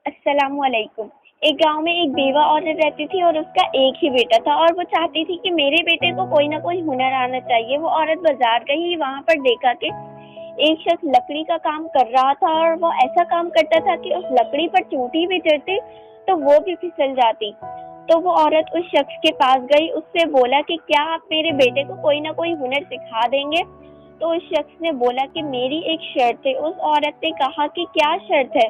अस्सलाम वालेकुम। एक गांव में एक बेवा औरत रहती थी और उसका एक ही बेटा था और वो चाहती थी कि मेरे बेटे को कोई ना कोई हुनर आना चाहिए। वो औरत बाजार गई, वहां पर देखा कि एक शख्स लकड़ी का काम कर रहा था और वो ऐसा काम करता था कि उस लकड़ी पर चोटी भी चढ़ती तो वो भी फिसल जाती। तो वो औरत उस शख्स के पास गई, उससे बोला कि क्या आप मेरे बेटे को कोई ना कोई हुनर सिखा देंगे। तो उस शख्स ने बोला कि मेरी एक शर्त है। उस औरत ने कहा कि क्या शर्त है।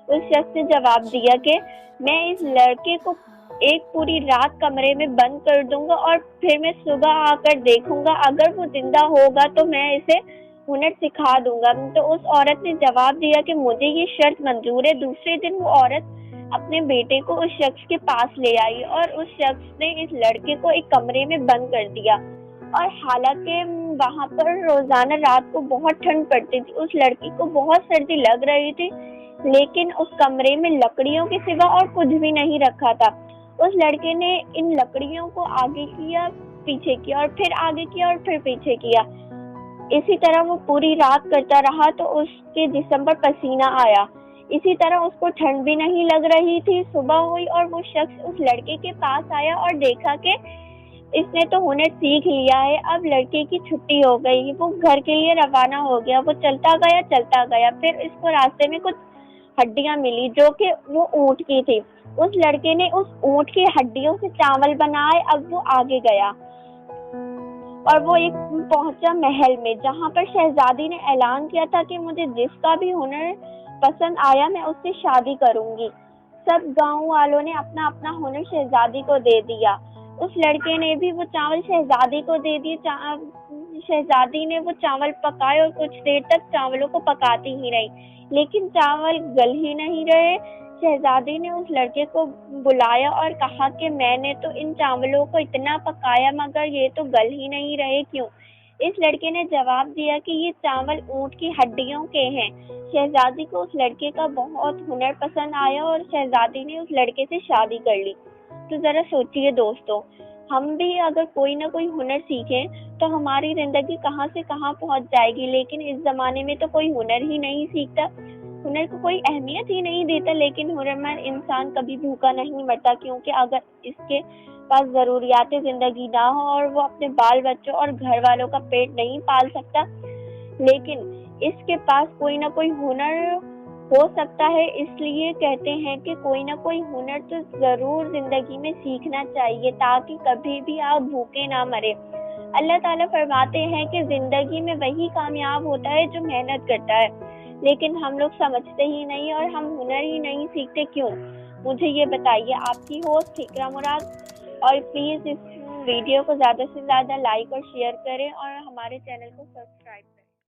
उस शख्स ने जवाब दिया कि मैं इस लड़के को एक पूरी रात कमरे में बंद कर दूंगा और फिर मैं सुबह आकर देखूंगा, अगर वो जिंदा होगा तो मैं इसे हुनर सिखा दूंगा। तो उस औरत ने जवाब दिया कि मुझे ये शर्त मंजूर है। दूसरे दिन वो औरत अपने बेटे को उस शख्स के पास ले आई और उस शख्स ने इस लड़के को एक कमरे में बंद कर दिया। और हालांकि वहां पर रोजाना रात को बहुत ठंड पड़ती थी, उस लड़की को बहुत सर्दी लग रही थी, लेकिन उस कमरे में लकड़ियों के सिवा और कुछ भी नहीं रखा था। उस लड़के ने इन लकड़ियों को आगे किया, पीछे किया और फिर आगे किया और फिर पीछे किया। इसी तरह वो पूरी रात करता रहा तो उसके जिस्म पर पसीना आया। इसी तरह उसको ठंड भी नहीं लग रही थी। सुबह हुई और वो शख्स उस लड़के के पास आया और देखा कि इसने तो हुनर सीख लिया है। अब लड़के की छुट्टी हो गई, वो घर के लिए रवाना हो गया। वो चलता गया, फिर इसको रास्ते में कुछ हड्डियां मिली जो कि वो ऊंट की थी। उस लड़के ने उस ऊंट की हड्डियों से चावल बनाए। अब वो आगे गया और वो एक पहुंचा महल में, जहां पर शहजादी ने ऐलान किया था कि मुझे जिसका भी हुनर पसंद आया मैं उससे शादी करूंगी। सब गांव वालों ने अपना अपना हुनर शहजादी को दे दिया। उस लड़के ने भी वो चावल शहजादी को दे दिए। शहजादी ने वो चावल पकाए और कुछ देर तक चावलों को पकाती ही रही, लेकिन चावल गल ही नहीं रहे। शहजादी ने उस लड़के को बुलाया और कहा कि मैंने तो इन चावलों को इतना पकाया मगर ये तो गल ही नहीं रहे, क्यों? इस लड़के ने जवाब दिया कि ये चावल ऊंट की हड्डियों के हैं। शहजादी को उस लड़के का बहुत हुनर पसंद आया और शहजादी ने उस लड़के से शादी कर ली। तो जरा सोचिए दोस्तों, हम भी अगर कोई ना कोई हुनर सीखें तो हमारी जिंदगी कहाँ से कहाँ पहुंच जाएगी। लेकिन इस जमाने में तो कोई हुनर ही नहीं सीखता, हुनर को कोई अहमियत ही नहीं देता। लेकिन हुनरमंद इंसान कभी भूखा नहीं मरता, क्योंकि अगर इसके पास जरूरियात जिंदगी ना हो और वो अपने बाल बच्चों और घर वालों का पेट नहीं पाल सकता, लेकिन इसके पास कोई ना कोई हुनर हो सकता है। इसलिए कहते हैं कि कोई ना कोई हुनर तो जरूर जिंदगी में सीखना चाहिए, ताकि कभी भी आप भूखे ना मरे। अल्लाह ताला फरमाते हैं कि जिंदगी में वही कामयाब होता है जो मेहनत करता है, लेकिन हम लोग समझते ही नहीं और हम हुनर ही नहीं सीखते। क्यों? मुझे ये बताइए। आपकी होस्ट इकरा मुराद। और प्लीज इस वीडियो को ज्यादा से ज्यादा लाइक और शेयर करें और हमारे चैनल को सब्सक्राइब करें।